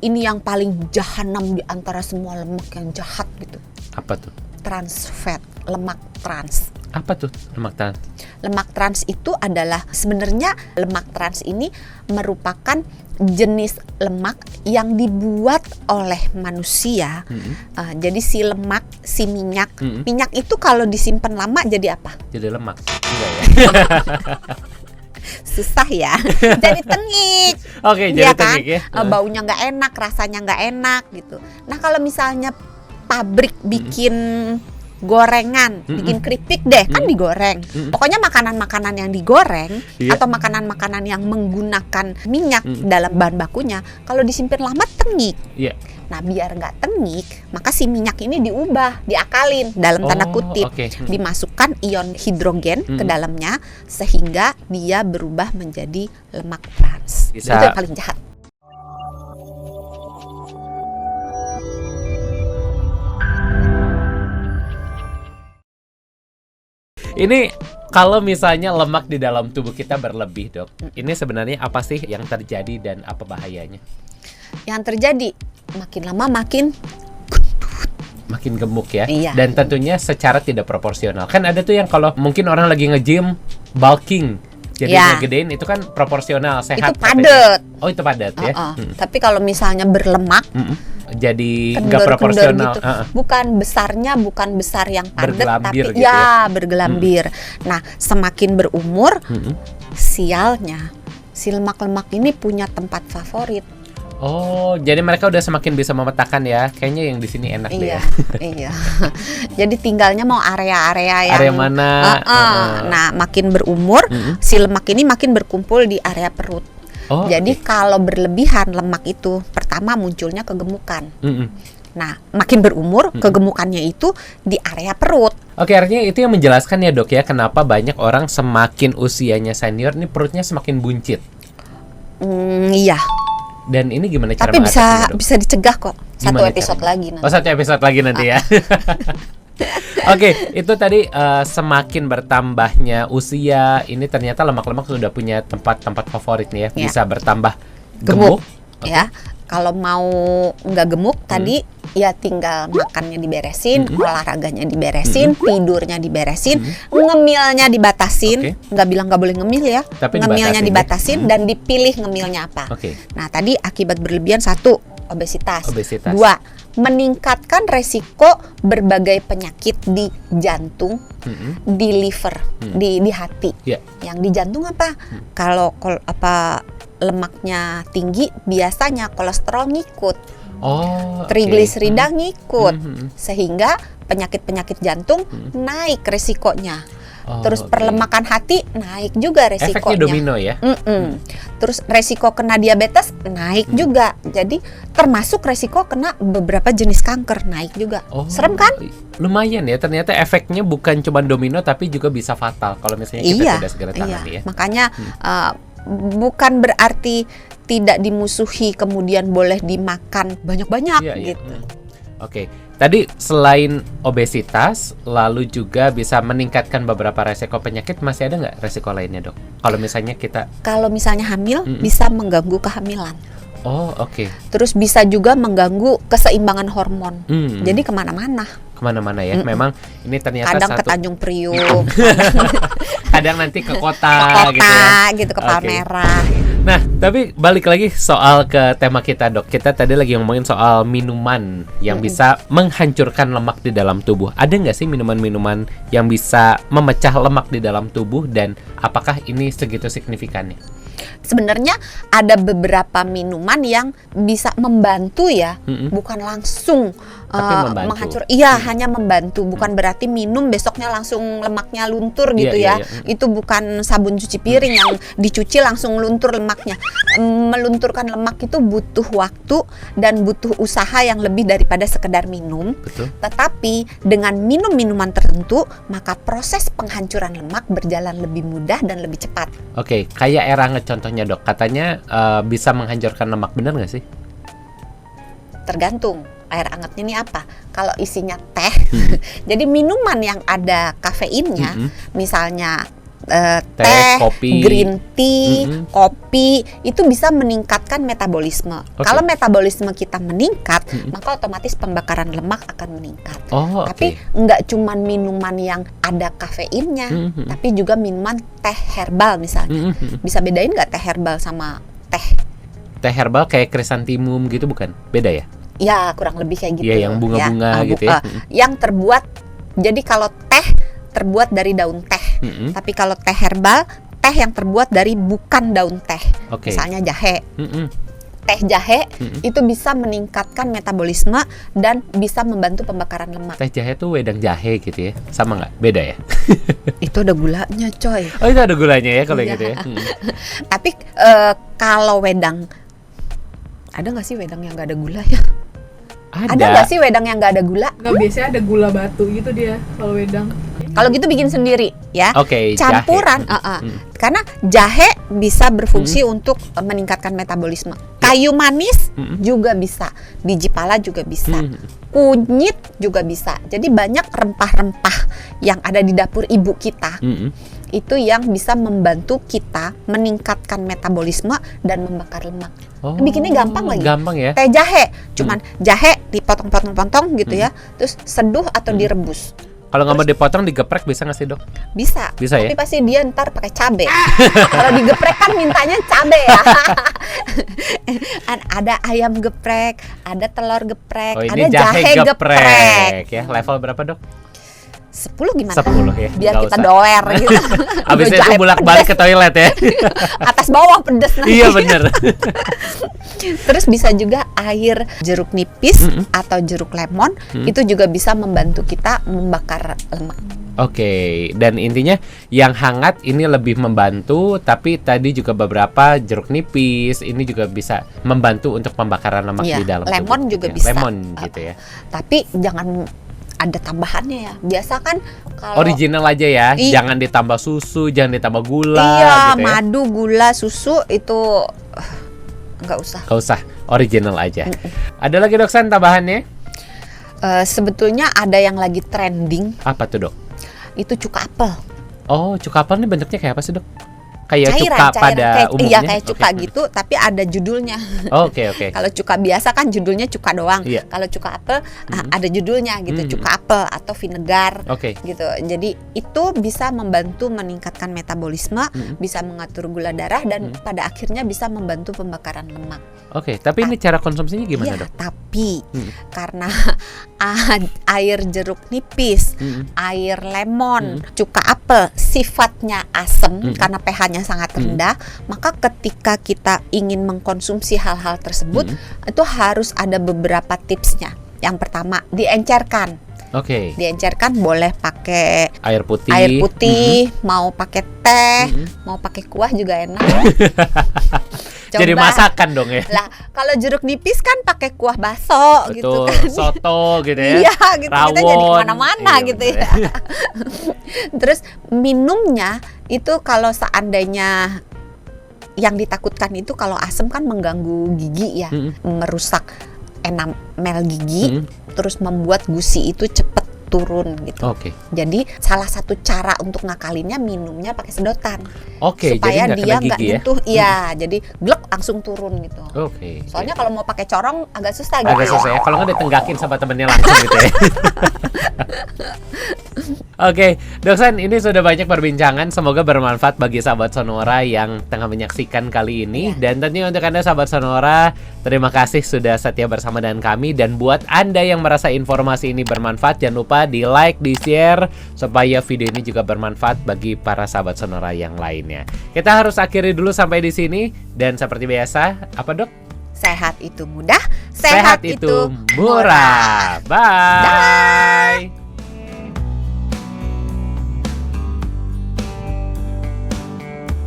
ini yang paling jahanam di antara semua lemak yang jahat gitu. Apa tuh? Trans fat, lemak trans. Apa tuh lemak trans? Lemak trans itu adalah sebenarnya lemak trans ini merupakan jenis lemak yang dibuat oleh manusia. Jadi si lemak, si minyak, minyak itu kalau disimpan lama jadi apa? Jadi lemak. Enggak ya? Susah ya. Jadi tengik. Oke, jadi tengik ya. Baunya nggak enak, rasanya nggak enak gitu. Nah kalau misalnya pabrik bikin gorengan, bikin keripik deh, kan digoreng. Pokoknya makanan-makanan yang digoreng atau makanan-makanan yang menggunakan minyak dalam bahan bakunya, kalau disimpan lama tengik. Nah biar nggak tengik, maka si minyak ini diubah, diakalin dalam tanda kutip, dimasukkan ion hidrogen ke dalamnya sehingga dia berubah menjadi lemak trans. Itu yang paling jahat. Ini kalau misalnya lemak di dalam tubuh kita berlebih, Dok, ini sebenarnya apa sih yang terjadi dan apa bahayanya? Yang terjadi makin lama makin gemuk ya. Iya. Dan tentunya secara tidak proporsional. Kan ada tuh yang kalau mungkin orang lagi nge-gym bulking, jadi ngegedein itu kan proporsional, sehat. Itu padat. Oh, itu padat ya. Tapi kalau misalnya berlemak jadi nggak proporsional gitu. Bukan besarnya, bukan besar yang padat, tapi gitu ya, bergelambir. Nah semakin berumur, sialnya si lemak-lemak ini punya tempat favorit. Oh, jadi mereka udah semakin bisa memetakan ya. Kayaknya yang di sini enak deh ya. Iya. Jadi tinggalnya mau area-area yang area mana? Nah, makin berumur, si lemak ini makin berkumpul di area perut. Jadi kalau berlebihan lemak itu, pertama munculnya kegemukan. Nah, makin berumur, kegemukannya itu di area perut. Oke, artinya itu yang menjelaskan ya, Dok ya, kenapa banyak orang semakin usianya senior nih perutnya semakin buncit. Iya. Dan ini gimana cara tapi mengatasinya, Dok? bisa dicegah kok. Satu episode caranya? lagi nanti. Satu episode lagi nanti ya. Oke, itu tadi semakin bertambahnya usia, ini ternyata lemak-lemak sudah punya tempat favorit nih ya, bisa bertambah gemuk. Ya, kalau mau nggak gemuk tadi ya tinggal makannya diberesin, olahraganya diberesin, tidurnya diberesin, ngemilnya dibatasin. Nggak bilang nggak boleh ngemil ya, tapi ngemilnya dibatasin dan dipilih ngemilnya apa. Nah tadi akibat berlebihan, 1, obesitas. 2, meningkatkan resiko berbagai penyakit di jantung, di liver, di hati. Yang di jantung apa? Kalau lemaknya tinggi, biasanya kolesterol ngikut, trigliserida ngikut, sehingga penyakit-penyakit jantung naik resikonya. Terus perlemakan hati naik juga resikonya. Efeknya domino ya. Terus resiko kena diabetes naik juga. Jadi termasuk resiko kena beberapa jenis kanker naik juga. Serem kan? Lumayan ya. Ternyata efeknya bukan cuma domino tapi juga bisa fatal kalau misalnya kita tidak segera tangani ya. Makanya bukan berarti tidak dimusuhi kemudian boleh dimakan banyak-banyak gitu. Oke. Tadi selain obesitas, lalu juga bisa meningkatkan beberapa resiko penyakit, masih ada nggak resiko lainnya, Dok? Kalau misalnya hamil, bisa mengganggu kehamilan. Terus bisa juga mengganggu keseimbangan hormon. Jadi kemana-mana ya. Memang ini ternyata kadang ke Tanjung Priuk, kadang nanti ke kota gitu, ke Palmerah. Nah, tapi balik lagi soal ke tema kita, Dok. Kita tadi lagi ngomongin soal minuman yang bisa menghancurkan lemak di dalam tubuh. Ada nggak sih minuman-minuman yang bisa memecah lemak di dalam tubuh dan apakah ini segitu signifikannya? Sebenarnya ada beberapa minuman yang bisa membantu ya, bukan langsung menghancur. Hanya membantu, bukan berarti minum besoknya langsung lemaknya luntur gitu ya. Itu bukan sabun cuci piring yang dicuci langsung luntur lemaknya. Melunturkan lemak itu butuh waktu dan butuh usaha yang lebih daripada sekedar minum. Tetapi dengan minum minuman tertentu, maka proses penghancuran lemak berjalan lebih mudah dan lebih cepat. Kayak air hangat contohnya, Dok. Katanya bisa menghancurkan lemak, benar nggak sih? Tergantung air hangatnya ini apa. Kalau isinya teh, jadi minuman yang ada kafeinnya, misalnya teh, kopi. green tea, kopi itu bisa meningkatkan metabolisme. Kalau metabolisme kita meningkat, maka otomatis pembakaran lemak akan meningkat. Tapi nggak cuman minuman yang ada kafeinnya, tapi juga minuman teh herbal misalnya. Bisa bedain nggak teh herbal sama teh? Teh herbal kayak krisantimum gitu bukan? Beda ya? Ya kurang lebih kayak gitu. Iya, yang bunga-bunga gitu ya. Yang terbuat, jadi kalau teh terbuat dari daun teh. Tapi kalau teh herbal, teh yang terbuat dari bukan daun teh. Misalnya jahe. Teh jahe itu bisa meningkatkan metabolisme dan bisa membantu pembakaran lemak. Teh jahe tuh wedang jahe gitu ya? Sama nggak? Beda ya? Itu ada gulanya coy. Oh itu ada gulanya ya kalau gitu ya? Tapi kalau wedang, ada nggak sih wedang yang nggak ada gula ya? Ada nggak sih wedang yang nggak ada gula? Nggak, biasanya ada gula batu gitu dia kalau wedang. Kalau gitu bikin sendiri ya. Campuran, jahe. Karena jahe bisa berfungsi untuk meningkatkan metabolisme. Kayu manis juga bisa, biji pala juga bisa, kunyit juga bisa. Jadi banyak rempah-rempah yang ada di dapur ibu kita. Itu yang bisa membantu kita meningkatkan metabolisme dan membakar lemak. Bikinnya gampang lagi. Gampang ya. Teh jahe, cuman jahe dipotong-potong gitu ya, terus seduh atau direbus. Kalau nggak mau dipotong, digeprek bisa nggak sih dok? Bisa ya? Tapi pasti dia ntar pakai cabe. Kalau digeprek kan mintanya cabe ya. Ada ayam geprek, ada telur geprek, ada jahe geprek. Ya, level berapa dok? 10 gimana? 10 ya. Biar kita doer gitu. Abis itu bolak-balik ke toilet ya. Atas bawah pedes nanti. Iya bener. Terus bisa juga air jeruk nipis atau jeruk lemon, itu juga bisa membantu kita membakar lemak. Dan intinya yang hangat ini lebih membantu, tapi tadi juga beberapa jeruk nipis ini juga bisa membantu untuk pembakaran lemak di dalam lemon tubuh. Juga bisa. Lemon gitu ya. Tapi jangan ada tambahannya ya. Biasa kan kalau original aja ya, jangan ditambah susu, jangan ditambah gula gitu ya. Madu, gula, susu itu nggak usah. Nggak usah, original aja. Ada lagi dok San tambahannya? Sebetulnya ada yang lagi trending. Apa tuh dok? Itu cuka apel. Cuka apel ini bentuknya kayak apa sih dok? Kayak cairan, cuka pada umumnya? Iya kayak cuka gitu, tapi ada judulnya. Kalau cuka biasa kan judulnya cuka doang. Kalau cuka apel ada judulnya gitu, cuka apel atau vinegar gitu. Jadi itu bisa membantu meningkatkan metabolisme, bisa mengatur gula darah dan pada akhirnya bisa membantu pembakaran lemak. Tapi ini cara konsumsinya gimana dok? Tapi karena air jeruk nipis, air lemon, cuka apel sifatnya asam karena pH-nya sangat rendah, maka ketika kita ingin mengkonsumsi hal-hal tersebut itu harus ada beberapa tipsnya. Yang pertama, diencerkan. Diencerkan boleh pakai air putih, mau pakai teh, mau pakai kuah juga enak. Jadi masakan dong ya. Lah, kalau jeruk nipis kan pakai kuah baso gitu kan. Soto gitu ya. Iya, gitu. Kita jadi kemana-mana gitu ya. Terus minumnya itu kalau seandainya yang ditakutkan itu kalau asam kan mengganggu gigi ya, merusak enamel gigi, terus membuat gusi itu cepet turun gitu. Jadi salah satu cara untuk ngakalinnya minumnya pakai sedotan. Supaya jadi dia nggak nyentuh, ya? jadi glek langsung turun gitu. Soalnya kalau mau pakai corong agak susah gitu. Agak susah ya. Kalau nggak ditenggakin sama temennya langsung gitu ya. Dok San, ini sudah banyak perbincangan. Semoga bermanfaat bagi sahabat Sonora yang tengah menyaksikan kali ini. Dan tentunya untuk Anda sahabat Sonora, terima kasih sudah setia bersama dengan kami. Dan buat Anda yang merasa informasi ini bermanfaat, jangan lupa di like, di share, supaya video ini juga bermanfaat bagi para sahabat Sonora yang lainnya. Kita harus akhiri dulu sampai di sini. Dan seperti biasa, apa dok? Sehat itu mudah, sehat itu murah. Bye.